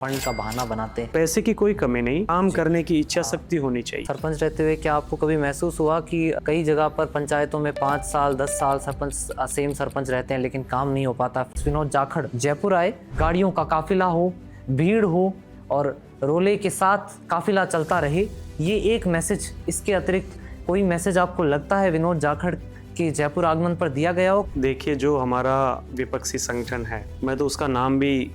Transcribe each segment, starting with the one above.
Fund का बहाना बनाते हैं। पैसे की कोई कमी नहीं, काम करने की इच्छा शक्ति होनी चाहिए। सरपंच रहते हुए क्या आपको कभी महसूस हुआ कि कई जगह पर पंचायतों में 5 साल 10 साल सरपंच सेम सरपंच रहते हैं लेकिन काम नहीं हो पाता? विनोद जाखड़ जयपुर आए, गाड़ियों का काफिला हो, भीड़ हो और रोले के साथ काफिला चलता रहे, ये एक मैसेज, इसके अतिरिक्त कोई मैसेज आपको लगता है विनोद जाखड़ के जयपुर आगमन पर दिया गया हो? देखिए, जो हमारा विपक्षी संगठन है, मैं तो उसका नाम भी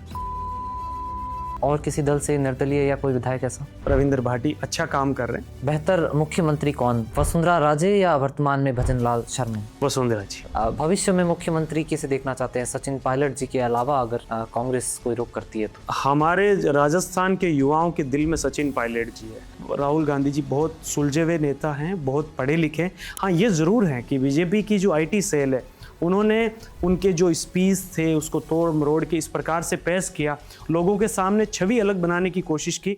और किसी दल से निर्दलीय या कोई विधायक ऐसा? रविंद्र भाटी अच्छा काम कर रहे हैं। बेहतर मुख्यमंत्री कौन, वसुंधरा राजे या वर्तमान में भजन लाल शर्मा? वसुंधरा जी। भविष्य में मुख्यमंत्री किसे देखना चाहते हैं, सचिन पायलट जी के अलावा, अगर कांग्रेस कोई रुख करती है तो? हमारे राजस्थान के युवाओं के दिल में सचिन पायलट जी है। राहुल गांधी जी बहुत सुलझे हुए नेता हैं, बहुत पढ़े लिखे। हाँ, ये ज़रूर है कि बीजेपी की जो IT सेल है, उन्होंने उनके जो स्पीच थे उसको तोड़ मरोड़ के इस प्रकार से पेश किया, लोगों के सामने छवि अलग बनाने की कोशिश की।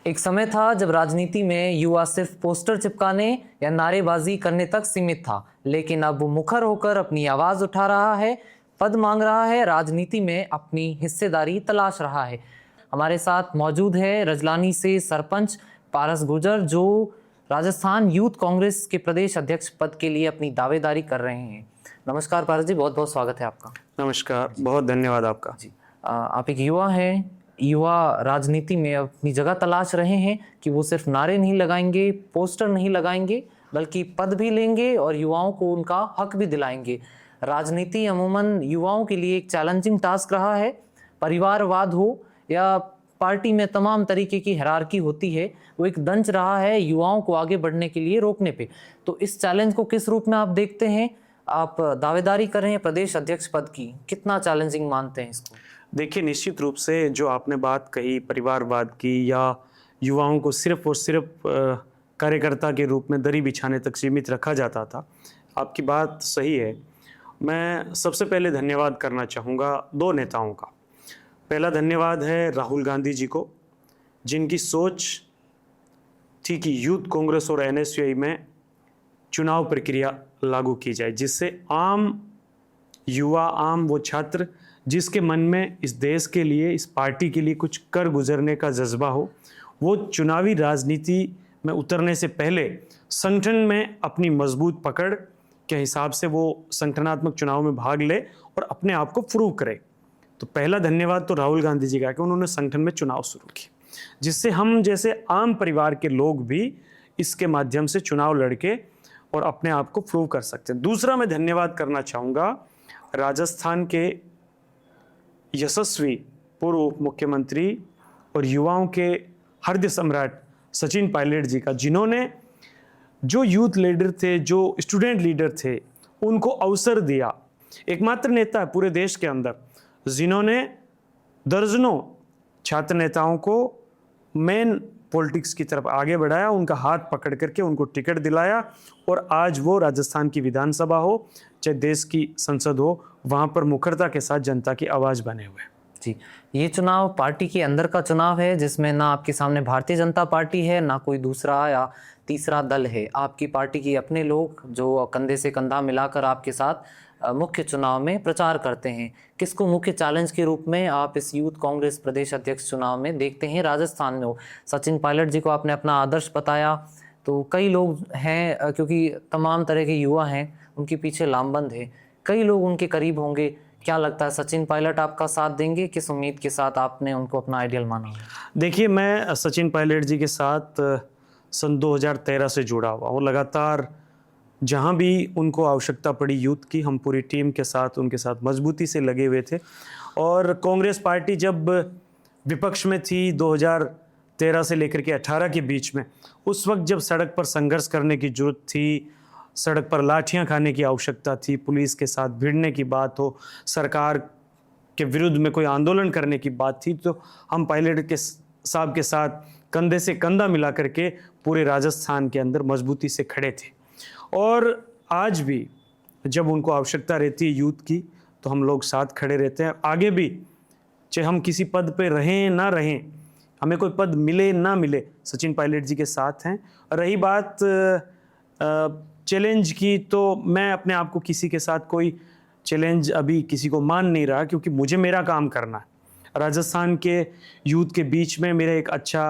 एक समय था जब राजनीति में युवा सिर्फ पोस्टर चिपकाने या नारेबाजी करने तक सीमित था, लेकिन अब वो मुखर होकर अपनी आवाज उठा रहा है, पद मांग रहा है, राजनीति में अपनी हिस्सेदारी तलाश रहा है। हमारे साथ मौजूद है रजलानी से सरपंच पारस गुर्जर, जो राजस्थान यूथ कांग्रेस के प्रदेश अध्यक्ष पद के लिए अपनी दावेदारी कर रहे हैं। नमस्कार पारस जी, बहुत बहुत स्वागत है आपका। नमस्कार, बहुत धन्यवाद आपका। जी, आप एक युवा हैं, युवा राजनीति में अपनी जगह तलाश रहे हैं कि वो सिर्फ नारे नहीं लगाएंगे, पोस्टर नहीं लगाएंगे, बल्कि पद भी लेंगे और युवाओं को उनका हक भी दिलाएंगे। राजनीति अमूमन युवाओं के लिए एक चैलेंजिंग टास्क रहा है। परिवारवाद हो या पार्टी में तमाम तरीके की हायरार्की होती है, वो एक दंश रहा है युवाओं को आगे बढ़ने के लिए रोकने पे। तो इस चैलेंज को किस रूप में आप देखते हैं? आप दावेदारी कर रहे हैं प्रदेश अध्यक्ष पद की, कितना चैलेंजिंग मानते हैं इसको? देखिए, निश्चित रूप से जो आपने बात कही परिवारवाद की, या युवाओं को सिर्फ और सिर्फ कार्यकर्ता के रूप में दरी बिछाने तक सीमित रखा जाता था, आपकी बात सही है। मैं सबसे पहले धन्यवाद करना चाहूँगा 2 नेताओं का। पहला धन्यवाद है राहुल गांधी जी को, जिनकी सोच थी कि यूथ कांग्रेस और NSUI में चुनाव प्रक्रिया लागू की जाए, जिससे आम युवा, आम वो छात्र जिसके मन में इस देश के लिए, इस पार्टी के लिए कुछ कर गुजरने का जज्बा हो, वो चुनावी राजनीति में उतरने से पहले संगठन में अपनी मजबूत पकड़ के हिसाब से वो संगठनात्मक चुनाव में भाग ले और अपने आप को प्रूव करे। तो पहला धन्यवाद तो राहुल गांधी जी का कि उन्होंने संगठन में चुनाव शुरू किए, जिससे हम जैसे आम परिवार के लोग भी इसके माध्यम से चुनाव लड़के और अपने आप को प्रूव कर सकते हैं। दूसरा, मैं धन्यवाद करना चाहूँगा राजस्थान के यशस्वी पूर्व उप मुख्यमंत्री और युवाओं के हृदय सम्राट सचिन पायलट जी का, जिन्होंने जो यूथ लीडर थे, जो स्टूडेंट लीडर थे, उनको अवसर दिया। एकमात्र नेता है पूरे देश के अंदर जिन्होंने दर्जनों छात्र नेताओं को मेन पॉलिटिक्स की तरफ आगे बढ़ाया, उनका हाथ पकड़ करके उनको टिकट दिलाया, और आज वो राजस्थान की विधानसभा हो चाहे देश की संसद हो, वहाँ पर मुखरता के साथ जनता की आवाज़ बने हुए। जी, ये चुनाव पार्टी के अंदर का चुनाव है, जिसमें ना आपके सामने भारतीय जनता पार्टी है, ना कोई दूसरा या तीसरा दल है। आपकी पार्टी के अपने लोग जो कंधे से कंधा मिलाकर आपके साथ मुख्य चुनाव में प्रचार करते हैं। किसको मुख्य चैलेंज के रूप में आप इस यूथ कांग्रेस प्रदेश अध्यक्ष चुनाव में देखते हैं? राजस्थान में हो, सचिन पायलट जी को आपने अपना आदर्श बताया, तो कई लोग हैं, क्योंकि तमाम तरह के युवा हैं, उनके पीछे लामबंद है, कई लोग उनके करीब होंगे। क्या लगता है, सचिन पायलट आपका साथ देंगे? किस उम्मीद के साथ आपने उनको अपना आइडियल माना? देखिए, मैं सचिन पायलट जी के साथ सन 2013 से जुड़ा हुआ हूँ। लगातार जहाँ भी उनको आवश्यकता पड़ी यूथ की, हम पूरी टीम के साथ उनके साथ मजबूती से लगे हुए थे। और कांग्रेस पार्टी जब विपक्ष में थी 2013 से लेकर के 18 के बीच में, उस वक्त जब सड़क पर संघर्ष करने की जरूरत थी, सड़क पर लाठियां खाने की आवश्यकता थी, पुलिस के साथ भिड़ने की बात हो, सरकार के विरुद्ध में कोई आंदोलन करने की बात थी, तो हम पायलट के साहब के साथ कंधे से कंधा मिला करके पूरे राजस्थान के अंदर मजबूती से खड़े थे। और आज भी जब उनको आवश्यकता रहती है यूथ की, तो हम लोग साथ खड़े रहते हैं। आगे भी चाहे हम किसी पद पे रहें ना रहें, हमें कोई पद मिले ना मिले, सचिन पायलट जी के साथ हैं। रही बात चैलेंज की, तो मैं अपने आप को किसी के साथ कोई चैलेंज अभी किसी को मान नहीं रहा, क्योंकि मुझे मेरा काम करना है। राजस्थान के यूथ के बीच में मेरा एक अच्छा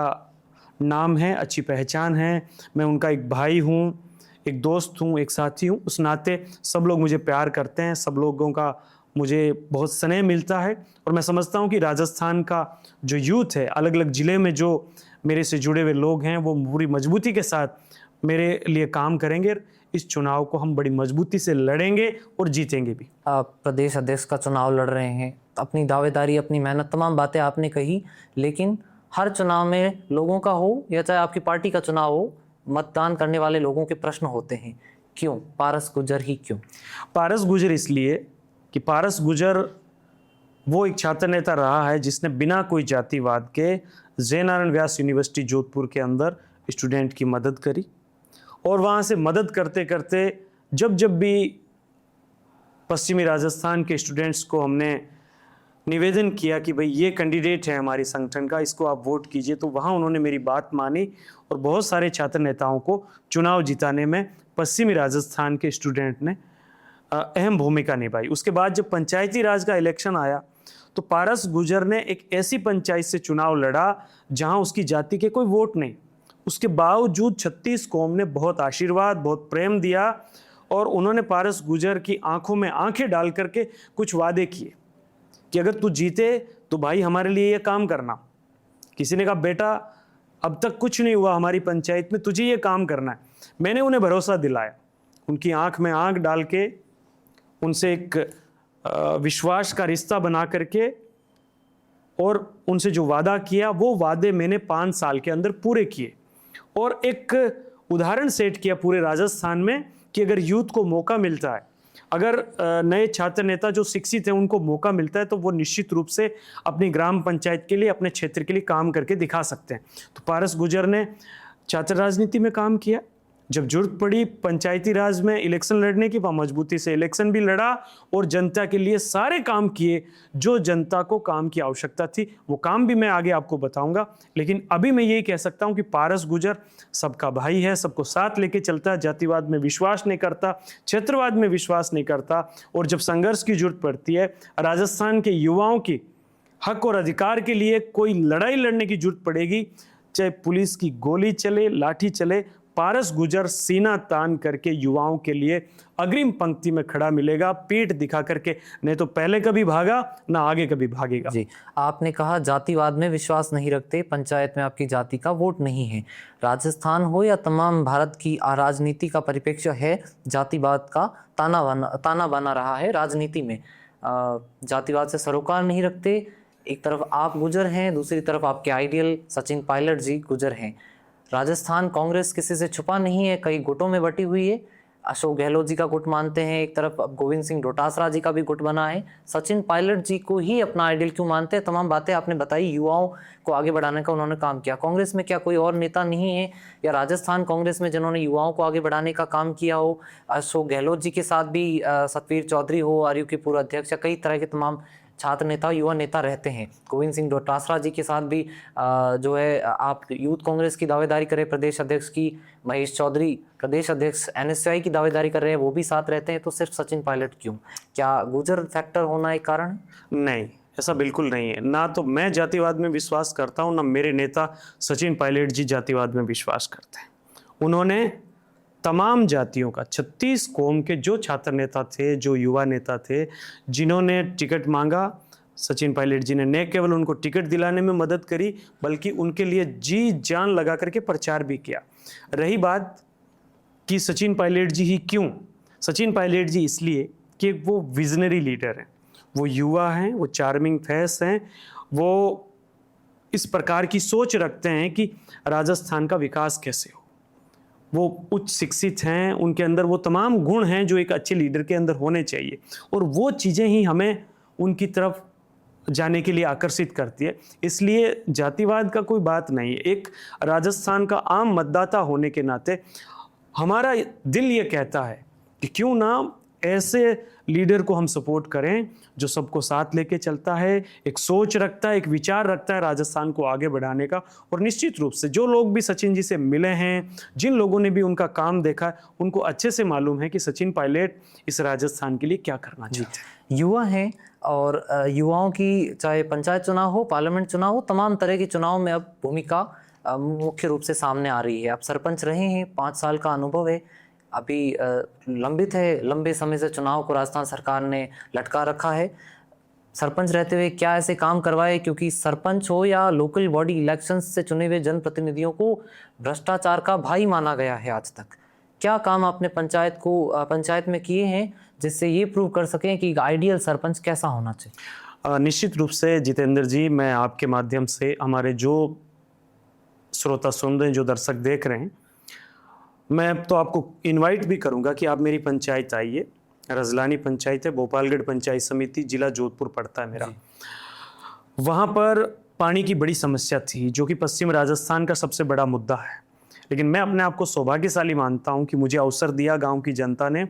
नाम है, अच्छी पहचान है, मैं उनका एक भाई हूँ, एक दोस्त हूँ, एक साथी हूँ। उस नाते सब लोग मुझे प्यार करते हैं, सब लोगों का मुझे बहुत स्नेह मिलता है। और मैं समझता हूँ कि राजस्थान का जो यूथ है, अलग अलग ज़िले में जो मेरे से जुड़े हुए लोग हैं, वो पूरी मजबूती के साथ मेरे लिए काम करेंगे। इस चुनाव को हम बड़ी मजबूती से लड़ेंगे और जीतेंगे भी। आप प्रदेश अध्यक्ष का चुनाव लड़ रहे हैं, अपनी दावेदारी, अपनी मेहनत, तमाम बातें आपने कही, लेकिन हर चुनाव में लोगों का हो या चाहे आपकी पार्टी का चुनाव हो, मतदान करने वाले लोगों के प्रश्न होते हैं। क्यों पारस गुजर ही क्यों? पारस गुजर इसलिए कि पारस गुजर वो एक छात्र नेता रहा है जिसने बिना कोई जातिवाद के जयनारायण व्यास यूनिवर्सिटी जोधपुर के अंदर स्टूडेंट की मदद करी। और वहाँ से मदद करते करते जब जब भी पश्चिमी राजस्थान के स्टूडेंट्स को हमने निवेदन किया कि भाई ये कैंडिडेट है हमारी संगठन का, इसको आप वोट कीजिए, तो वहाँ उन्होंने मेरी बात मानी और बहुत सारे छात्र नेताओं को चुनाव जिताने में पश्चिमी राजस्थान के स्टूडेंट ने अहम भूमिका निभाई। उसके बाद जब पंचायती राज का इलेक्शन आया तो पारस गुजर ने एक ऐसी पंचायत से चुनाव लड़ा जहां उसकी जाति के कोई वोट नहीं, उसके बावजूद 36 कौम ने बहुत आशीर्वाद, बहुत प्रेम दिया और उन्होंने पारस गुजर की आंखों में आंखें डाल करके कुछ वादे किए कि अगर तू जीते तो भाई हमारे लिए ये काम करना। किसी ने कहा बेटा अब तक कुछ नहीं हुआ हमारी पंचायत में, तुझे ये काम करना है। मैंने उन्हें भरोसा दिलाया, उनकी आंख में आंख डाल के उनसे एक विश्वास का रिश्ता बना करके और उनसे जो वादा किया वो वादे मैंने 5 साल के अंदर पूरे किए और एक उदाहरण सेट किया पूरे राजस्थान में कि अगर यूथ को मौका मिलता है, अगर नए छात्र नेता जो शिक्षित हैं उनको मौका मिलता है तो वो निश्चित रूप से अपनी ग्राम पंचायत के लिए, अपने क्षेत्र के लिए काम करके दिखा सकते हैं। तो पारस गुजर ने छात्र राजनीति में काम किया, जब जरूरत पड़ी पंचायती राज में इलेक्शन लड़ने की, वहाँ मजबूती से इलेक्शन भी लड़ा और जनता के लिए सारे काम किए जो जनता को काम की आवश्यकता थी। वो काम भी मैं आगे आपको बताऊंगा, लेकिन अभी मैं यही कह सकता हूँ कि पारस गुजर सबका भाई है, सबको साथ लेके चलता है, जातिवाद में विश्वास नहीं करता, क्षेत्रवाद में विश्वास नहीं करता। और जब संघर्ष की जरूरत पड़ती है, राजस्थान के युवाओं की हक और अधिकार के लिए कोई लड़ाई लड़ने की जरूरत पड़ेगी, चाहे पुलिस की गोली चले, लाठी चले, पारस गुजर सीना तान करके युवाओं के लिए अग्रिम पंक्ति में खड़ा मिलेगा, पीठ दिखा करके। नहीं तो पहले कभी भागा ना आगे कभी भागेगा। जी, आपने कहा जातिवाद में विश्वास नहीं रखते, पंचायत में आपकी जाति का वोट नहीं है। राजस्थान हो या तमाम भारत की राजनीति का परिप्रेक्ष्य है, जातिवाद का ताना बना रहा है राजनीति में। जातिवाद से सरोकार नहीं रखते। एक तरफ आप गुजर हैं, दूसरी तरफ आपके आइडियल सचिन पायलट जी गुजर हैं। राजस्थान कांग्रेस किसी से छुपा नहीं है, कई गुटों में बटी हुई है। अशोक गहलोत जी का गुट मानते हैं एक तरफ, अब गोविंद सिंह डोटासरा जी का भी गुट बना है। सचिन पायलट जी को ही अपना आइडियल क्यों मानते हैं? तमाम बातें आपने बताई, युवाओं को आगे बढ़ाने का उन्होंने काम किया। कांग्रेस में क्या कोई और नेता नहीं है या राजस्थान कांग्रेस में जिन्होंने युवाओं को आगे बढ़ाने का काम किया हो? अशोक गहलोत जी के साथ भी सतवीर चौधरी हो, आरयू के पूर्व अध्यक्ष, या कई तरह के तमाम छात्र नेता, युवा नेता रहते हैं। गोविंद सिंह डोटासरा जी के साथ भी जो है आप यूथ कांग्रेस की दावेदारी करें प्रदेश अध्यक्ष की, महेश चौधरी प्रदेश अध्यक्ष एनएसयूआई की दावेदारी कर रहे हैं, वो भी साथ रहते हैं। तो सिर्फ सचिन पायलट क्यों? क्या गुजर फैक्टर होना एक कारण है? नहीं, ऐसा बिल्कुल नहीं है। ना तो मैं जातिवाद में विश्वास करता हूँ, ना मेरे नेता सचिन पायलट जी जातिवाद में विश्वास करते हैं। उन्होंने तमाम जातियों का, 36 कौम के जो छात्र नेता थे, जो युवा नेता थे, जिन्होंने टिकट मांगा, सचिन पायलट जी ने न केवल उनको टिकट दिलाने में मदद करी बल्कि उनके लिए जी जान लगा करके प्रचार भी किया। रही बात कि सचिन पायलट जी ही क्यों? सचिन पायलट जी इसलिए कि वो विजनरी लीडर हैं, वो युवा हैं, वो चार्मिंग फेस हैं, वो इस प्रकार की सोच रखते हैं कि राजस्थान का विकास कैसे हो। वो उच्च शिक्षित हैं, उनके अंदर वो तमाम गुण हैं जो एक अच्छे लीडर के अंदर होने चाहिए और वो चीज़ें ही हमें उनकी तरफ जाने के लिए आकर्षित करती है। इसलिए जातिवाद का कोई बात नहीं है। एक राजस्थान का आम मतदाता होने के नाते हमारा दिल ये कहता है कि क्यों ना ऐसे लीडर को हम सपोर्ट करें जो सबको साथ लेके चलता है, एक सोच रखता है, एक विचार रखता है राजस्थान को आगे बढ़ाने का। और निश्चित रूप से जो लोग भी सचिन जी से मिले हैं, जिन लोगों ने भी उनका काम देखा है, उनको अच्छे से मालूम है कि सचिन पायलट इस राजस्थान के लिए क्या करना चाहते हैं। युवा हैं और युवाओं की चाहे पंचायत चुनाव हो, पार्लियामेंट चुनाव हो, तमाम तरह के चुनाव में अब भूमिका मुख्य रूप से सामने आ रही है। आप सरपंच रहे हैं, 5 साल का अनुभव है, अभी लंबित है, लंबे समय से चुनाव को राजस्थान सरकार ने लटका रखा है। सरपंच रहते हुए क्या ऐसे काम करवाए, क्योंकि सरपंच हो या लोकल बॉडी इलेक्शंस से चुने हुए जनप्रतिनिधियों को भ्रष्टाचार का भाई माना गया है आज तक। क्या काम आपने पंचायत में किए हैं जिससे ये प्रूव कर सकें कि आइडियल सरपंच कैसा होना चाहिए? निश्चित रूप से जितेंद्र जी, मैं आपके माध्यम से हमारे जो श्रोता सुन रहे हैं, जो दर्शक देख रहे हैं, मैं तो आपको इनवाइट भी करूंगा कि आप मेरी पंचायत आइए। रजलानी पंचायत है, भोपालगढ़ पंचायत समिति, जिला जोधपुर पड़ता है मेरा। वहाँ पर पानी की बड़ी समस्या थी, जो कि पश्चिम राजस्थान का सबसे बड़ा मुद्दा है। लेकिन मैं अपने आप को सौभाग्यशाली मानता हूँ कि मुझे अवसर दिया गांव की जनता ने,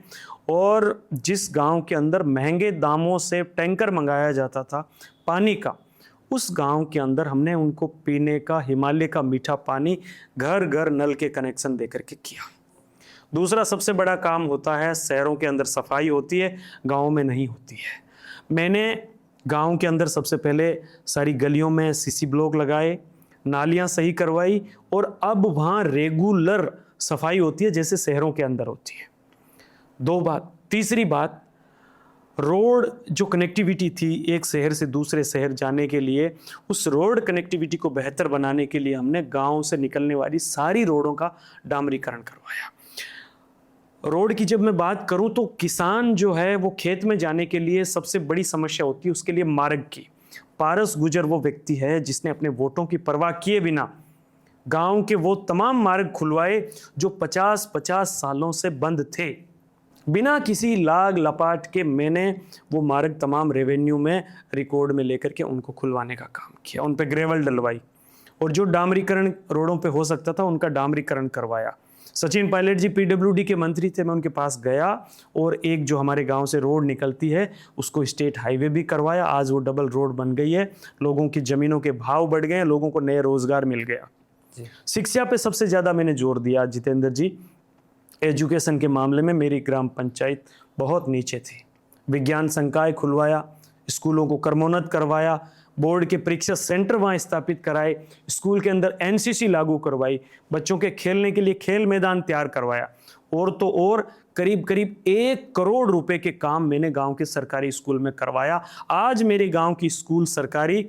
और जिस गांव के अंदर महंगे दामों से टैंकर मंगाया जाता था पानी का, उस गांव के अंदर हमने उनको पीने का हिमालय का मीठा पानी घर घर नल के कनेक्शन देकर के किया। दूसरा सबसे बड़ा काम होता है, शहरों के अंदर सफाई होती है, गाँव में नहीं होती है। मैंने गाँव के अंदर सबसे पहले सारी गलियों में सीसी ब्लॉक लगाए, नालियाँ सही करवाई, और अब वहाँ रेगुलर सफाई होती है जैसे शहरों के अंदर होती है। 2 बात। तीसरी बात, रोड जो कनेक्टिविटी थी एक शहर से दूसरे शहर जाने के लिए, उस रोड कनेक्टिविटी को बेहतर बनाने के लिए हमने गांव से निकलने वाली सारी रोडों का डामरीकरण करवाया। रोड की जब मैं बात करूं तो किसान जो है वो खेत में जाने के लिए सबसे बड़ी समस्या होती है उसके लिए मार्ग की। पारस गुजर वो व्यक्ति है जिसने अपने वोटों की परवाह किए बिना गांव के वो तमाम मार्ग खुलवाए जो 50-50 सालों से बंद थे। बिना किसी लाग लपाट के मैंने वो मार्ग तमाम रेवेन्यू में रिकॉर्ड में लेकर के उनको खुलवाने का काम किया, उन पे ग्रेवल डलवाई, और जो डामरीकरण रोडों पे हो सकता था उनका डामरीकरण करवाया। सचिन पायलट जी पीडब्ल्यूडी के मंत्री थे, मैं उनके पास गया और एक जो हमारे गांव से रोड निकलती है उसको स्टेट हाईवे भी करवाया। आज वो डबल रोड बन गई है, लोगों की ज़मीनों के भाव बढ़ गए हैं, लोगों को नए रोजगार मिल गया। शिक्षा पे सबसे ज़्यादा मैंने जोर दिया जितेंद्र जी। एजुकेशन के मामले में मेरी ग्राम पंचायत बहुत नीचे थी। विज्ञान संकाय खुलवाया, स्कूलों को क्रमोन्नत करवाया, बोर्ड के परीक्षा सेंटर वहाँ स्थापित कराए, स्कूल के अंदर एनसीसी लागू करवाई, बच्चों के खेलने के लिए खेल मैदान तैयार करवाया, और तो और करीब करीब 1 करोड़ रुपए के काम मैंने गांव के सरकारी स्कूल में करवाया। आज मेरे गांव की स्कूल सरकारी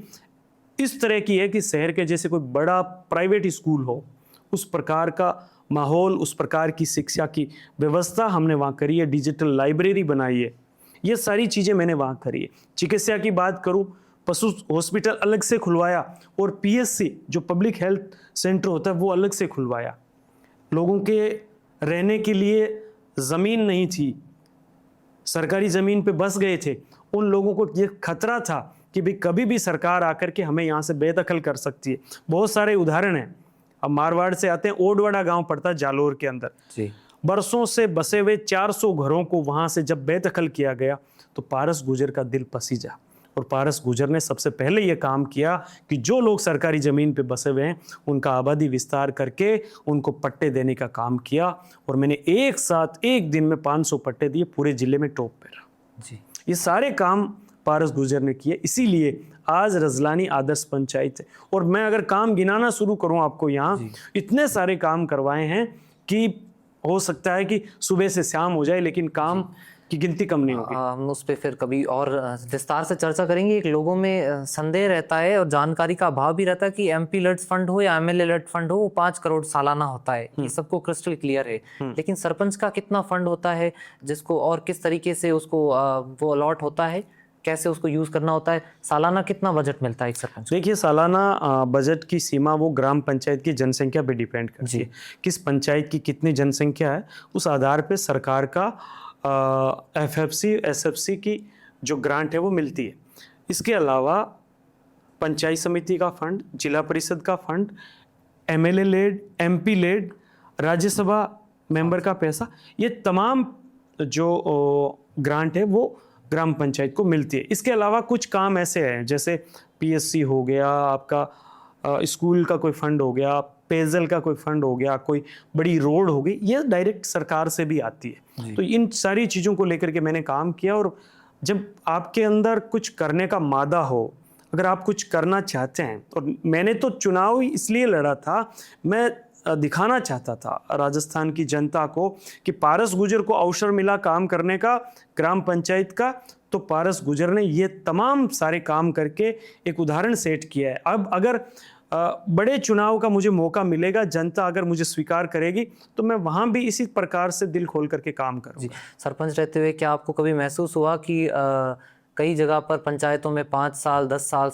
इस तरह की है कि शहर के जैसे कोई बड़ा प्राइवेट स्कूल हो उस प्रकार का माहौल, उस प्रकार की शिक्षा की व्यवस्था हमने वहाँ करी है। डिजिटल लाइब्रेरी बनाई है, ये सारी चीज़ें मैंने वहाँ करी है। चिकित्सा की बात करूँ, पशु हॉस्पिटल अलग से खुलवाया, और पीएससी जो पब्लिक हेल्थ सेंटर होता है वो अलग से खुलवाया। लोगों के रहने के लिए ज़मीन नहीं थी, सरकारी ज़मीन पे बस गए थे, उन लोगों को ये खतरा था कि भाई कभी भी सरकार आकर के हमें यहाँ से बेदखल कर सकती है। बहुत सारे उदाहरण हैं। अब मारवाड़ से आते हैं, ओडवाड़ा गांव पड़ता है जालोर के अंदर जी। बरसों से बसे हुए 400 घरों को वहां से जब बेदखल किया गया तो पारस गुजर का दिल पसीजा, और पारस गुजर ने सबसे पहले ये काम किया कि जो लोग सरकारी ज़मीन पे बसे हुए हैं उनका आबादी विस्तार करके उनको पट्टे देने का काम किया, और मैंने एक साथ एक दिन में 500 पट्टे दिए, पूरे जिले में टॉप पे रहा जी। ये सारे काम पारस गुजर ने किए, इसीलिए आज रजलानी आदर्श पंचायत है। और मैं अगर काम गिनाना शुरू करूं आपको, यहाँ इतने सारे काम करवाए हैं कि हो सकता है कि सुबह से शाम हो जाए, लेकिन काम की गिनती कम नहीं होगी। हम उस पर फिर कभी और विस्तार से चर्चा करेंगे। एक लोगों में संदेह रहता है और जानकारी का अभाव भी रहता है कि एमपी लेड फंड हो या एमएलए लेड फंड हो, वो 5 करोड़ सालाना होता है, ये सबको क्रिस्टल क्लियर है। लेकिन सरपंच का कितना फंड होता है जिसको, और किस तरीके से उसको वो अलॉट होता है, कैसे उसको यूज करना होता है, सालाना कितना बजट मिलता है एक सरपंच? देखिए, सालाना बजट की सीमा वो ग्राम पंचायत की जनसंख्या पे डिपेंड करती है। किस पंचायत की कितनी जनसंख्या है उस आधार पे सरकार का एफएफसी एसएफसी की जो ग्रांट है वो मिलती है। इसके अलावा पंचायत समिति का फंड, जिला परिषद का fund, MLA LAD, MP LAD, Rajya Sabha member का पैसा, ये तमाम जो ग्रांट है वो ग्राम पंचायत को मिलती है। इसके अलावा कुछ काम ऐसे हैं जैसे पीएससी हो गया, आपका स्कूल का कोई फंड हो गया, पेयजल का कोई फंड हो गया, कोई बड़ी रोड हो गई, ये डायरेक्ट सरकार से भी आती है। तो इन सारी चीज़ों को लेकर के मैंने काम किया। और जब आपके अंदर कुछ करने का मादा हो, अगर आप कुछ करना चाहते हैं, और मैंने तो चुनाव इसलिए लड़ा था, मैं दिखाना चाहता था राजस्थान की जनता को कि पारस गुर्जर को अवसर मिला काम करने का ग्राम पंचायत का, तो पारस गुर्जर ने ये तमाम सारे काम करके एक उदाहरण सेट किया है। अब अगर बड़े चुनाव का मुझे मौका मिलेगा, जनता अगर मुझे स्वीकार करेगी, तो मैं वहाँ भी इसी प्रकार से दिल खोल करके काम करूँगा। सरपंच रहते हुए क्या आपको कभी महसूस हुआ कि कई जगह पर पंचायतों में 5 साल 10 साल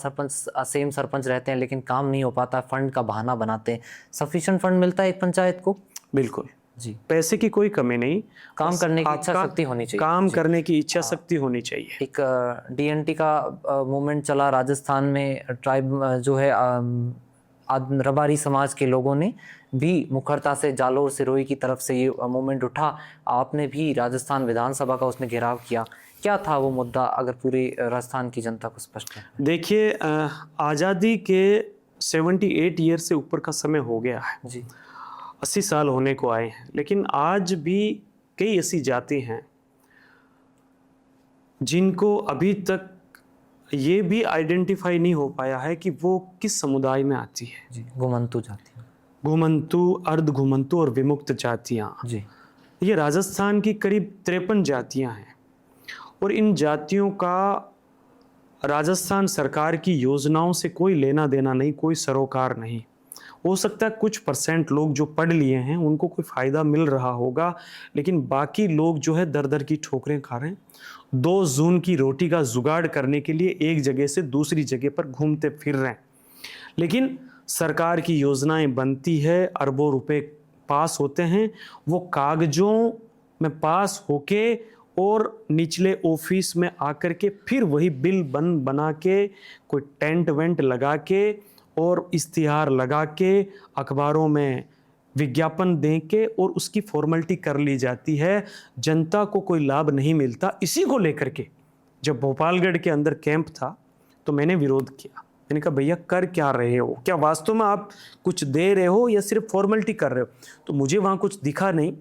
सेम सरपंच रहते हैं लेकिन काम नहीं हो पाता, फंड का बहाना बनाते हैं? सफिशिएंट फंड मिलता है एक पंचायत को? बिल्कुल जी, पैसे की कोई कमी नहीं, काम करने की इच्छा शक्ति होनी चाहिए। काम करने की इच्छा शक्ति होनी चाहिए। एक डीएनटी का मूवमेंट चला राजस्थान में, ट्राइब जो है रबारी समाज के लोगों ने भी मुखरता से जालोर सिरोही की तरफ से ये मूवमेंट उठा, आपने भी राजस्थान विधानसभा का उसने घेराव किया। क्या था वो मुद्दा, अगर पूरे राजस्थान की जनता को स्पष्ट है? देखिए, आज़ादी के 78 ईयर से ऊपर का समय हो गया है जी, 80 साल होने को आए हैं, लेकिन आज भी कई ऐसी जाति हैं जिनको अभी तक ये भी आइडेंटिफाई नहीं हो पाया है कि वो किस समुदाय में आती है। जी, घुमंतु जाति। घुमंतु, अर्ध घुमंतु और विमुक्त जातियाँ, जी, ये राजस्थान की करीब 53 जातियाँ हैं। और इन जातियों का राजस्थान सरकार की योजनाओं से कोई लेना देना नहीं, कोई सरोकार नहीं। हो सकता है कुछ % लोग जो पढ़ लिए हैं उनको कोई फ़ायदा मिल रहा होगा, लेकिन बाकी लोग जो है दर दर की ठोकरें खा रहे हैं। 2 जून की रोटी का जुगाड़ करने के लिए एक जगह से दूसरी जगह पर घूमते फिर रहे हैं। लेकिन सरकार की योजनाएं बनती है, अरबों रुपए पास होते हैं, वो कागजों में पास होके और निचले ऑफिस में आकर के फिर वही बिल बना के, कोई टेंट वेंट लगा के और इश्तिहार लगा के अखबारों में विज्ञापन दे के और उसकी फॉर्मेलिटी कर ली जाती है। जनता को कोई लाभ नहीं मिलता। इसी को लेकर के जब भोपालगढ़ के अंदर कैंप था तो मैंने विरोध किया। मैंने कहा भैया कर क्या रहे हो, क्या वास्तव में आप कुछ दे रहे हो या सिर्फ फॉर्मेलिटी कर रहे हो? तो मुझे वहाँ कुछ दिखा नहीं।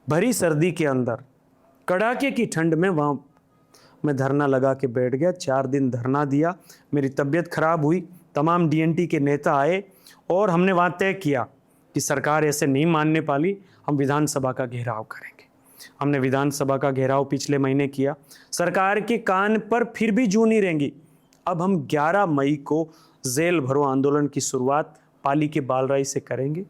भरी सर्दी के अंदर, कड़ाके की ठंड में वहाँ मैं धरना लगा के बैठ गया। 4 दिन धरना दिया, मेरी तबीयत खराब हुई, तमाम डीएनटी के नेता आए और हमने वहाँ तय किया कि सरकार ऐसे नहीं मानने पाली, हम विधानसभा का घेराव करेंगे। हमने विधानसभा का घेराव पिछले महीने किया। सरकार के कान पर फिर भी जू नहीं रहेंगी। अब हम 11 मई को जेल भरो आंदोलन की शुरुआत पाली के बालराई से करेंगे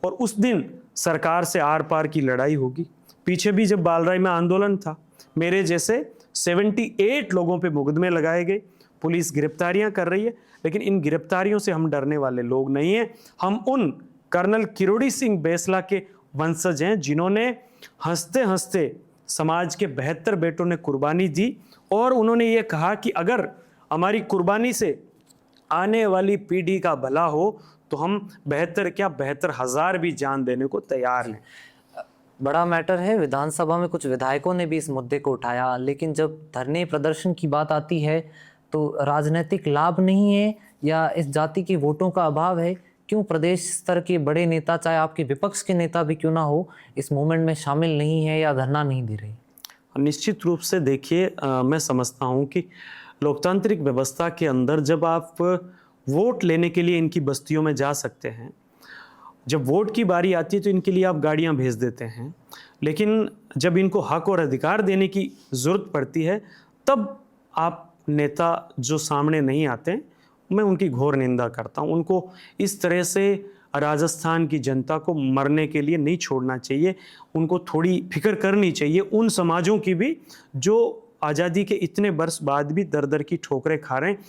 और उस दिन सरकार से आर पार की लड़ाई होगी। पीछे भी जब बालराई में आंदोलन था, मेरे जैसे 78 लोगों पे मुकदमे लगाए गए, पुलिस गिरफ्तारियां कर रही है, लेकिन इन गिरफ्तारियों से हम डरने वाले लोग नहीं हैं। हम उन कर्नल किरोड़ी सिंह बैसला के वंशज हैं जिन्होंने हंसते हंसते समाज के 72 बेटों ने कुर्बानी दी और उन्होंने ये कहा कि अगर हमारी कुर्बानी से आने वाली पीढ़ी का भला हो तो हम 72 क्या 72,000 भी जान देने को तैयार हैं। बड़ा मैटर है। विधानसभा में कुछ विधायकों ने भी इस मुद्दे को उठाया, लेकिन जब धरने प्रदर्शन की बात आती है तो राजनीतिक लाभ नहीं है या इस जाति के वोटों का अभाव है? क्यों प्रदेश स्तर के बड़े नेता, चाहे आपके विपक्ष के नेता भी क्यों ना हो, इस मूवमेंट में शामिल नहीं है या धरना नहीं दे रहे? निश्चित रूप से देखिए, मैं समझता हूँ कि लोकतांत्रिक व्यवस्था के अंदर जब आप वोट लेने के लिए इनकी बस्तियों में जा सकते हैं, जब वोट की बारी आती है तो इनके लिए आप गाड़ियां भेज देते हैं, लेकिन जब इनको हक और अधिकार देने की ज़रूरत पड़ती है तब आप नेता जो सामने नहीं आते, मैं उनकी घोर निंदा करता हूं। उनको इस तरह से राजस्थान की जनता को मरने के लिए नहीं छोड़ना चाहिए। उनको थोड़ी फिक्र करनी चाहिए उन समाजों की भी जो आज़ादी के इतने वर्ष बाद भी दर दर की ठोकरें खा रहे हैं।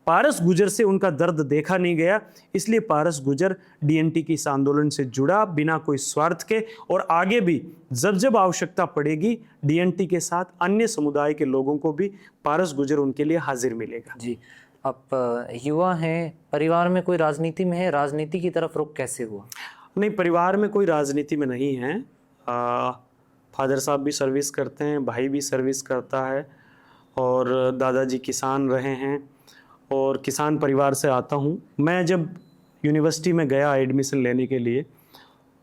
पारस गुर्जर से उनका दर्द देखा नहीं गया, इसलिए पारस गुर्जर डीएनटी की इस आंदोलन से जुड़ा बिना कोई स्वार्थ के, और आगे भी जब जब आवश्यकता पड़ेगी डीएनटी के साथ अन्य समुदाय के लोगों को भी पारस गुर्जर उनके लिए हाजिर मिलेगा। जी, आप युवा हैं, परिवार में कोई राजनीति में है, राजनीति की तरफ रुख कैसे हुआ? नहीं, परिवार में कोई राजनीति में नहीं है। फादर साहब भी सर्विस करते हैं, भाई भी सर्विस करता है और दादाजी किसान रहे हैं और किसान परिवार से आता हूँ। मैं जब यूनिवर्सिटी में गया एडमिशन लेने के लिए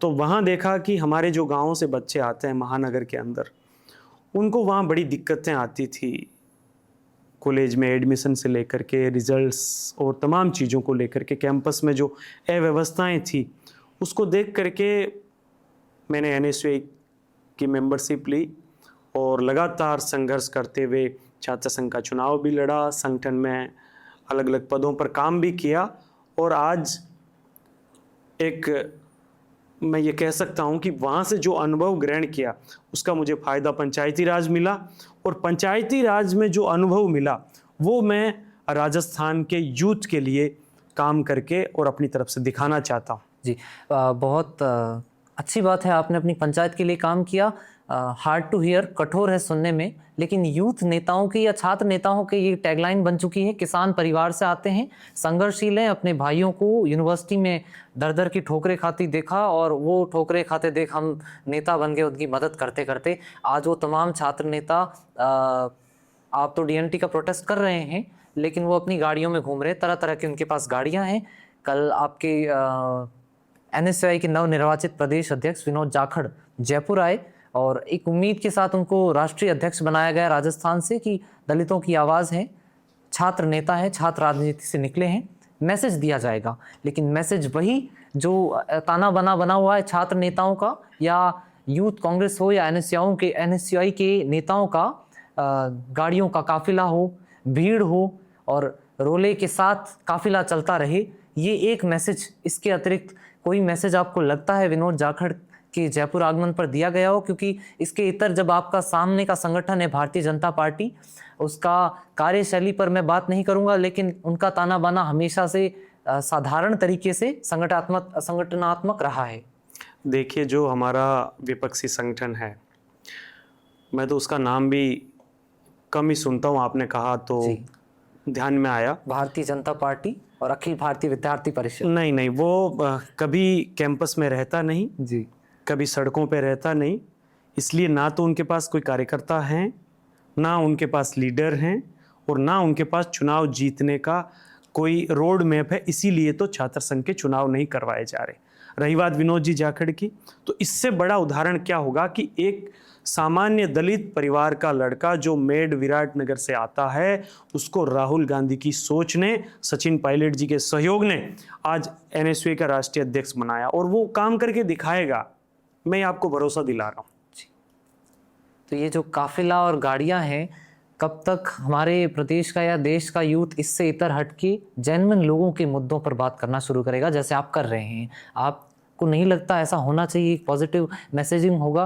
तो वहाँ देखा कि हमारे जो गाँव से बच्चे आते हैं महानगर के अंदर, उनको वहाँ बड़ी दिक्कतें आती थी कॉलेज में एडमिशन से लेकर के रिजल्ट्स और तमाम चीज़ों को लेकर के। कैंपस में जो अव्यवस्थाएं थी उसको देख करके मैंने NSUI की मेंबरशिप ली और लगातार संघर्ष करते हुए छात्र संघ का चुनाव भी लड़ा, संगठन में अलग अलग पदों पर काम भी किया और आज एक मैं ये कह सकता हूँ कि वहाँ से जो अनुभव ग्रहण किया उसका मुझे फ़ायदा पंचायती राज मिला और पंचायती राज में जो अनुभव मिला वो मैं राजस्थान के यूथ के लिए काम करके और अपनी तरफ से दिखाना चाहता हूँ। जी, बहुत अच्छी बात है, आपने अपनी पंचायत के लिए काम किया। हार्ड टू हियर, कठोर है सुनने में, लेकिन यूथ नेताओं की या छात्र नेताओं की ये टैगलाइन बन चुकी है। किसान परिवार से आते हैं, संघर्षशील हैं, अपने भाइयों को यूनिवर्सिटी में दर दर की ठोकरें खाती देखा और वो ठोकरें खाते देख हम नेता बन गए उनकी मदद करते करते। आज वो तमाम छात्र नेता, आप तो DNT का प्रोटेस्ट कर रहे हैं लेकिन वो अपनी गाड़ियों में घूम रहे, तरह तरह की उनके पास गाड़ियाँ हैं। कल आपके NSUI के नवनिर्वाचित प्रदेश अध्यक्ष विनोद जाखड़ जयपुर आए और एक उम्मीद के साथ उनको राष्ट्रीय अध्यक्ष बनाया गया राजस्थान से कि दलितों की आवाज़ है, छात्र नेता है, छात्र राजनीति से निकले हैं, मैसेज दिया जाएगा। लेकिन मैसेज वही जो ताना बना हुआ है छात्र नेताओं का या यूथ कांग्रेस हो या NSUI के नेताओं का, गाड़ियों का काफिला हो, भीड़ हो और रोले के साथ काफिला चलता रहे, ये एक मैसेज। इसके अतिरिक्त कोई मैसेज आपको लगता है विनोद जाखड़ के जयपुर आगमन पर दिया गया हो? क्योंकि इसके इतर जब आपका सामने का संगठन है भारतीय जनता पार्टी, उसका कार्यशैली पर मैं बात नहीं करूंगा, लेकिन उनका ताना बाना हमेशा से साधारण तरीके से संगठनात्मक रहा है। देखिए, जो हमारा विपक्षी संगठन है, मैं तो उसका नाम भी कम ही सुनता हूँ, आपने कहा तो ध्यान में आया, भारतीय जनता पार्टी और अखिल भारतीय विद्यार्थी परिषद। नहीं, वो कभी कैंपस में रहता नहीं जी, कभी सड़कों पे रहता नहीं, इसलिए ना तो उनके पास कोई कार्यकर्ता हैं, ना उनके पास लीडर हैं और ना उनके पास चुनाव जीतने का कोई रोड मैप है। इसीलिए तो छात्र संघ के चुनाव नहीं करवाए जा रहे। रही बात विनोद जी जाखड़ की, तो इससे बड़ा उदाहरण क्या होगा कि एक सामान्य दलित परिवार का लड़का जो मेड विराटनगर से आता है, उसको राहुल गांधी की सोच ने, सचिन पायलट जी के सहयोग ने आज NSUI का राष्ट्रीय अध्यक्ष बनाया और वो काम करके दिखाएगा, मैं आपको भरोसा दिला रहा हूँ। तो ये जो काफिला और गाड़ियां हैं, कब तक हमारे प्रदेश का या देश का यूथ इससे इतर हटके जेन्युइन लोगों के मुद्दों पर बात करना शुरू करेगा, जैसे आप कर रहे हैं? आपको नहीं लगता ऐसा होना चाहिए? एक पॉजिटिव मैसेजिंग होगा।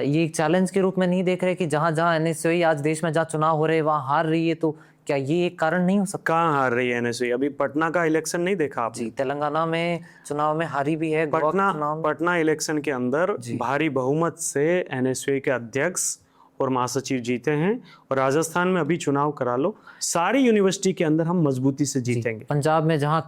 ये एक चैलेंज के रूप में नहीं देख रहे कि जहाँ जहाँ NSUI आज देश में जहाँ चुनाव हो रहे हैं वहाँ हार रही है, तो क्या ये एक कारण नहीं हो सकता? कहाँ हार रही है NSUI? अभी पटना का इलेक्शन नहीं देखा आपने? जी, तेलंगाना में चुनाव में हारी भी है। पटना इलेक्शन के अंदर भारी बहुमत से NSUI के अध्यक्ष और महासचिव जीते हैं और राजस्थान में अभी चुनाव करा लो, सारी यूनिवर्सिटी के अंदर हम मजबूती से जीतेंगे। पंजाब में जहाँ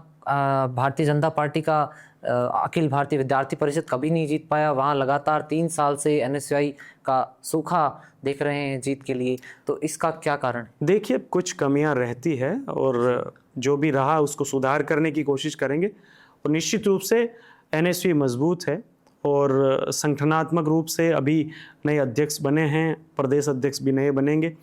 भारतीय जनता पार्टी का अखिल भारतीय विद्यार्थी परिषद कभी नहीं जीत पाया, वहाँ लगातार 3 साल से NSUI का सूखा देख रहे हैं जीत के लिए, तो इसका क्या कारण? देखिए, कुछ कमियां रहती है और जो भी रहा उसको सुधार करने की कोशिश करेंगे और निश्चित रूप से NSUI मजबूत है और संगठनात्मक रूप से अभी नए अध्यक्ष बने हैं, प्रदेश अध्यक्ष भी नए बनेंगे,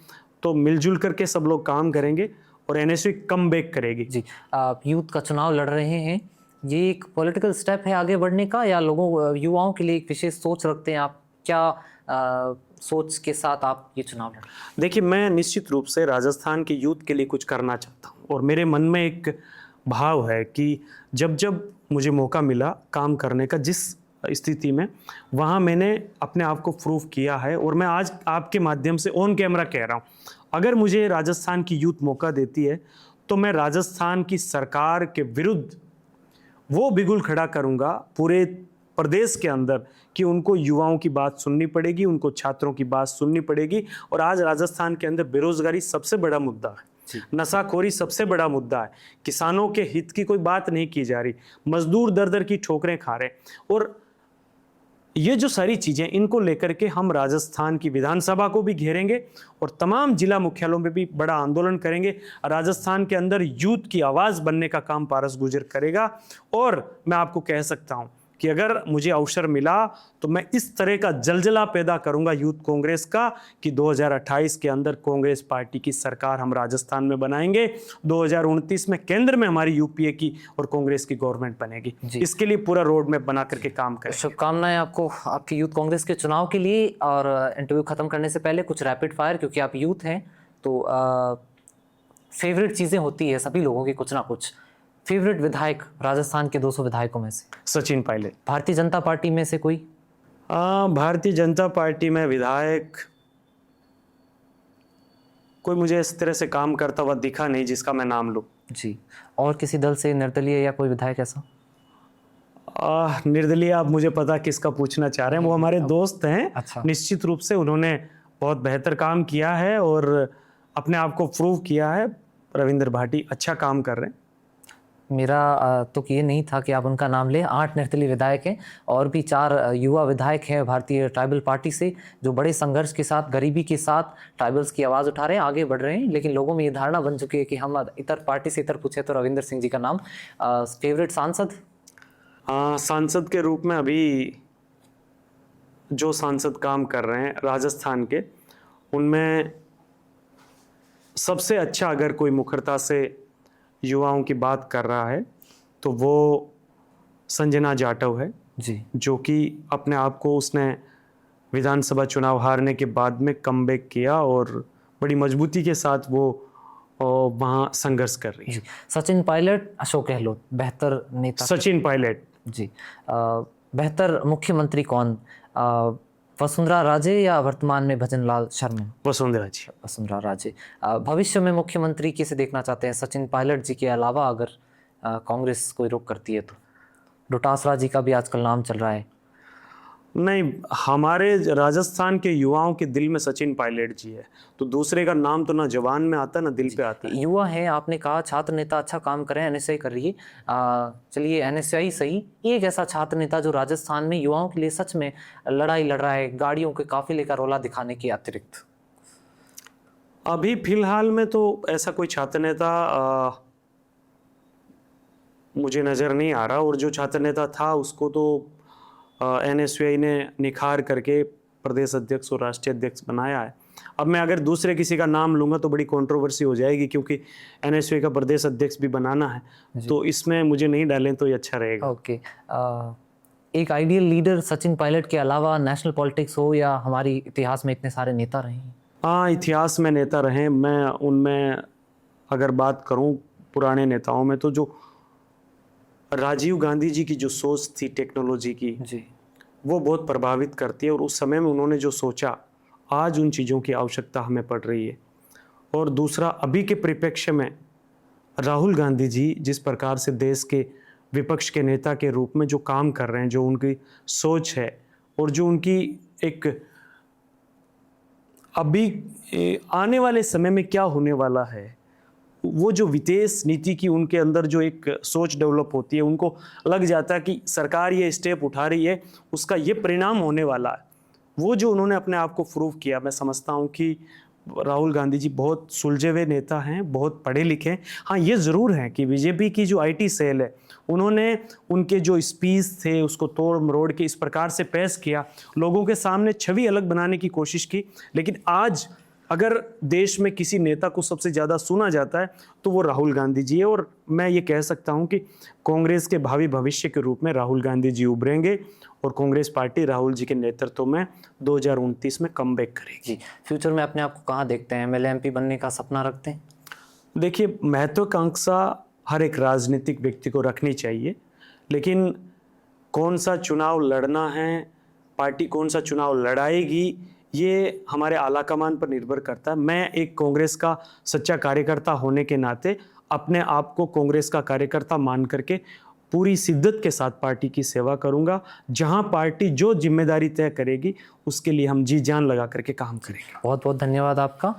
तो मिलजुल करके सब लोग काम करेंगे और NSUI कम बैक करेगी। जी, आप यूथ का चुनाव लड़ रहे हैं, ये एक पॉलिटिकल स्टेप है आगे बढ़ने का या लोगों युवाओं के लिए एक विशेष सोच रखते हैं आप? क्या सोच के साथ आप ये चुनाव लड़ रहे हैं? देखिए, मैं निश्चित रूप से राजस्थान के यूथ के लिए कुछ करना चाहता हूँ और मेरे मन में एक भाव है कि जब जब मुझे मौका मिला काम करने का जिस स्थिति में, वहाँ मैंने अपने आप को प्रूव किया है और मैं आज आपके माध्यम से ऑन कैमरा कह रहा हूँ, अगर मुझे राजस्थान की यूथ मौका देती है तो मैं राजस्थान की सरकार के विरुद्ध वो बिगुल खड़ा करूँगा पूरे प्रदेश के अंदर कि उनको युवाओं की बात सुननी पड़ेगी, उनको छात्रों की बात सुननी पड़ेगी। और आज राजस्थान के अंदर बेरोजगारी सबसे बड़ा मुद्दा है, नशाखोरी सबसे बड़ा मुद्दा है, किसानों के हित की कोई बात नहीं की जा रही, मजदूर दर दर की ठोकरें खा रहे और ये जो सारी चीज़ें, इनको लेकर के हम राजस्थान की विधानसभा को भी घेरेंगे और तमाम जिला मुख्यालयों में भी बड़ा आंदोलन करेंगे। राजस्थान के अंदर यूथ की आवाज़ बनने का काम पारस गुर्जर करेगा। और मैं आपको कह सकता हूँ कि अगर मुझे अवसर मिला तो मैं इस तरह का जलजला पैदा करूंगा यूथ कांग्रेस का कि 2028 के अंदर कांग्रेस पार्टी की सरकार हम राजस्थान में बनाएंगे। 2029 में केंद्र में हमारी यूपीए की और कांग्रेस की गवर्नमेंट बनेगी। इसके लिए पूरा रोड मैप बना करके काम करें। शुभकामनाएं आपको आपकी यूथ कांग्रेस के चुनाव के लिए। और इंटरव्यू खत्म करने से पहले कुछ रैपिड फायर, क्योंकि आप यूथ हैं तो फेवरेट चीजें होती है सभी लोगों की कुछ ना कुछ। फेवरेट विधायक राजस्थान के 200 विधायकों में से? सचिन पायलट। भारतीय जनता पार्टी में से कोई? भारतीय जनता पार्टी में विधायक कोई मुझे इस तरह से काम करता हुआ दिखा नहीं जिसका मैं नाम लूं। जी। और किसी दल से निर्दलीय या कोई विधायक ऐसा? निर्दलीय आप मुझे पता किसका पूछना चाह रहे हैं, वो हमारे दोस्त हैं। अच्छा। निश्चित रूप से उन्होंने बहुत बेहतर काम किया है और अपने आप को प्रूव किया है। रविंद्र भाटी अच्छा काम कर रहे हैं। मेरा तो ये नहीं था कि आप उनका नाम लें। 8 निर्दलीय विधायक हैं और भी 4 युवा विधायक हैं भारतीय ट्राइबल पार्टी से, जो बड़े संघर्ष के साथ, गरीबी के साथ ट्राइबल्स की आवाज़ उठा रहे हैं, आगे बढ़ रहे हैं। लेकिन लोगों में ये धारणा बन चुकी है कि हम इतर पार्टी से इतर पूछे तो रविंद्र सिंह जी का नाम। फेवरेट सांसद? सांसद के रूप में अभी जो सांसद काम कर रहे हैं राजस्थान के, उनमें सबसे अच्छा अगर कोई मुखरता से युवाओं की बात कर रहा है तो वो संजना जाटव है जी, जो कि अपने आप को उसने विधानसभा चुनाव हारने के बाद में कमबैक किया और बड़ी मजबूती के साथ वो वहाँ संघर्ष कर रही है। सचिन पायलट, अशोक गहलोत, बेहतर नेता? सचिन पायलट जी। बेहतर मुख्यमंत्री कौन? वसुंधरा राजे या वर्तमान में भजन लाल शर्मा? वसुंधरा जी। वसुंधरा राजे। भविष्य में मुख्यमंत्री किसे देखना चाहते हैं सचिन पायलट जी के अलावा, अगर कांग्रेस कोई रुख करती है तो? डोटासरा जी का भी आजकल नाम चल रहा है। नहीं, हमारे राजस्थान के युवाओं के दिल में सचिन पायलट जी है, तो दूसरे का नाम तो ना जवान में आता ना दिल पे आता है। युवा है, आपने कहा छात्र नेता अच्छा काम करें, एनएसआई कर रही है। चलिए एनएसआई सही, एक ऐसा छात्र नेता जो राजस्थान में युवाओं के लिए सच में लड़ाई लड़ रहा है, गाड़ियों के काफिले का रोला दिखाने के अतिरिक्त? अभी फिलहाल में तो ऐसा कोई छात्र नेता मुझे नज़र नहीं आ रहा, और जो छात्र नेता था उसको तो एनएसयूआई ने निखार करके प्रदेश अध्यक्ष और राष्ट्रीय अध्यक्ष बनाया है। अब मैं अगर दूसरे किसी का नाम लूँगा तो बड़ी कंट्रोवर्सी हो जाएगी, क्योंकि एनएसयूआई का प्रदेश अध्यक्ष भी बनाना है, तो इसमें मुझे नहीं डालें तो ये अच्छा रहेगा। ओके। एक आइडियल लीडर सचिन पायलट के अलावा नेशनल पॉलिटिक्स हो या हमारी इतिहास में इतने सारे नेता रहे हैं? हाँ, इतिहास में नेता रहे। मैं उनमें अगर बात करूँ पुराने नेताओं में, तो जो राजीव गांधी जी की जो सोच थी टेक्नोलॉजी की जी, वो बहुत प्रभावित करती है, और उस समय में उन्होंने जो सोचा, आज उन चीज़ों की आवश्यकता हमें पड़ रही है। और दूसरा, अभी के परिप्रेक्ष्य में राहुल गांधी जी जिस प्रकार से देश के विपक्ष के नेता के रूप में जो काम कर रहे हैं, जो उनकी सोच है और जो उनकी एक अभी आने वाले समय में क्या होने वाला है, वो जो विदेश नीति की उनके अंदर जो एक सोच डेवलप होती है, उनको लग जाता है कि सरकार ये स्टेप उठा रही है, उसका ये परिणाम होने वाला है। वो जो उन्होंने अपने आप को प्रूव किया, मैं समझता हूँ कि राहुल गांधी जी बहुत सुलझे हुए नेता हैं, बहुत पढ़े लिखे हैं। हाँ, ये ज़रूर है कि बीजेपी की जो आईटी सेल है, उन्होंने उनके जो स्पीच थे उसको तोड़ मरोड़ के इस प्रकार से पेश किया, लोगों के सामने छवि अलग बनाने की कोशिश की। लेकिन आज अगर देश में किसी नेता को सबसे ज़्यादा सुना जाता है तो वो राहुल गांधी जी है, और मैं ये कह सकता हूँ कि कांग्रेस के भावी भविष्य के रूप में राहुल गांधी जी उभरेंगे, और कांग्रेस पार्टी राहुल जी के नेतृत्व में 2029 में कमबैक करेगी। फ्यूचर में अपने आप को कहाँ देखते हैं? एमएलए एमपी बनने का सपना रखते हैं? देखिए, महत्वाकांक्षा हर एक राजनीतिक व्यक्ति को रखनी चाहिए, लेकिन कौन सा चुनाव लड़ना है, पार्टी कौन सा चुनाव लड़ाएगी, ये हमारे आलाकमान पर निर्भर करता है। मैं एक कांग्रेस का सच्चा कार्यकर्ता होने के नाते अपने आप को कांग्रेस का कार्यकर्ता मान करके पूरी शिद्दत के साथ पार्टी की सेवा करूंगा। जहां पार्टी जो जिम्मेदारी तय करेगी उसके लिए हम जी जान लगा करके काम करेंगे। बहुत बहुत धन्यवाद आपका।